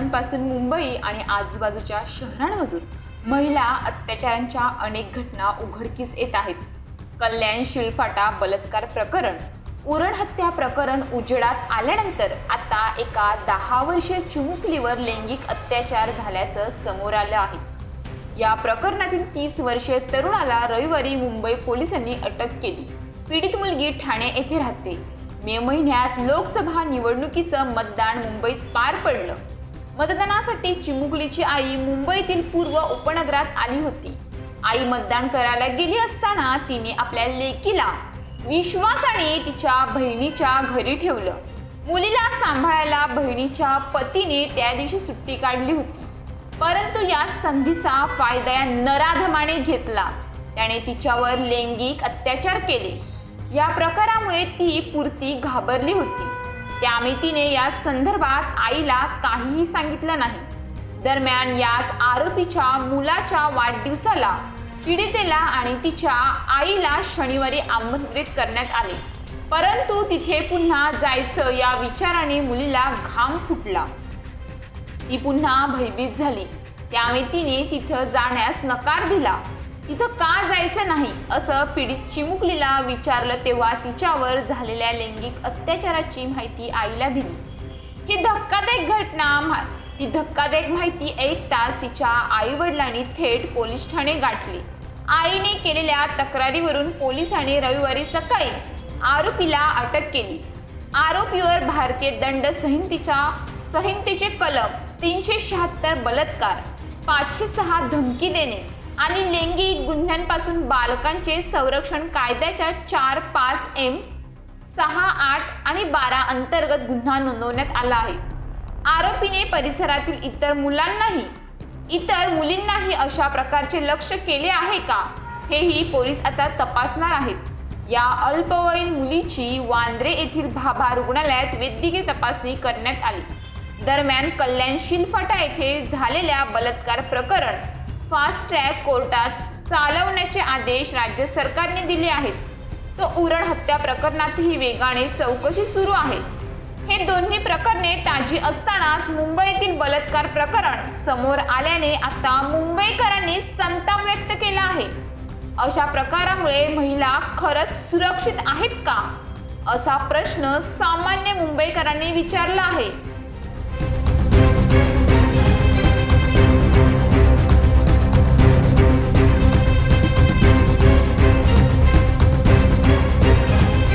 दिवसांपासून मुंबई आणि आजूबाजूच्या शहरांमधून महिला अत्याचारांच्या अनेक घटना उघडकीस येत आहेत. कल्याण शिळफाटा बलात्कार प्रकरण, उरण हत्या प्रकरण उजेडात आल्यानंतर आता एका 10 वर्षीय चिमुकलीवर लैंगिक अत्याचार झाल्याचं समोर आलं आहे. या प्रकरणातील 30 वर्षीय तरुणाला रविवारी मुंबई पोलिसांनी अटक केली. पीडित मुलगी ठाणे येथे राहते. मे महिन्यात लोकसभा निवडणुकीचं मतदान मुंबईत पार पडलं. मतदानासाठी चिमुकलीची आई मुंबईतील पूर्व उपनगरात आली होती. आई मतदान करायला गेली असताना तिने आपल्या लेकीला विश्वासाने तिच्या बहिणीच्या घरी ठेवलं. मुलीला सांभाळायला बहिणीच्या पतीने त्या दिवशी सुट्टी काढली होती, परंतु या संधीचा फायदा या नराधमाने घेतला. त्याने तिच्यावर लैंगिक अत्याचार केले. या प्रकारामुळे ती पुरती घाबरली होती. त्यामुळे तिने या संदर्भात आईला काहीही सांगितलं नाही. दरम्यान याच आरोपीच्या मुलाच्या वाढदिवसाला पीडितेला आणि तिच्या आईला शनिवारी आमंत्रित करण्यात आले, परंतु तिथे पुन्हा जायचं या विचाराने मुलीला घाम फुटला. ती पुन्हा भयभीत झाली. त्यामुळे तिने तिथं जाण्यास नकार दिला. तिथं का जायचं नाही असं पीडित चिमुकलीला विचारलं तेव्हा तिच्यावर झालेल्या लैंगिक अत्याचाराची माहिती आईला दिली. ही धक्कादायक माहिती ऐकताच तिच्या आई वडिलांनी थेट पोलीस ठाणे गाठले. आईने केलेल्या तक्रारीवरून पोलिसांनी रविवारी सकाळी आरोपीला अटक केली. आरोपीवर भारतीय दंड संहितेचे कलम 376 बलात्कार, 506 धमकी देणे आणि लैंगिक गुन्ह्यांपासून बालकांचे संरक्षण कायद्याच्या 4, 5 M, 6, 8 आणि 12 अंतर्गत गुन्हा नोंदवण्यात आला आहे. आरोपीने परिसरातील इतर मुलींनाही अशा प्रकारचे लक्ष्य केले आहे का, हेही पोलीस आता तपासणार आहेत. या अल्पवयीन मुलीची वांद्रे येथील भाभा रुग्णालयात वैद्यकीय तपासणी करण्यात आली. दरम्यान कल्याण शिळफाटा येथे झालेल्या बलात्कार प्रकरण फास्ट ट्रॅक कोर्टात चालवण्याचे आदेश राज्य सरकारने दिले आहेत. तर उरण हत्या प्रकरणातही वेगाने चौकशी सुरू आहे. हे दोन्ही प्रकरणे ताजी असतानाच मुंबईतील बलात्कार प्रकरण समोर आल्याने आता मुंबईकरांनी संताप व्यक्त केला आहे. अशा प्रकारामुळे महिला खरंच सुरक्षित आहेत का, असा प्रश्न सामान्य मुंबईकरांनी विचारला आहे.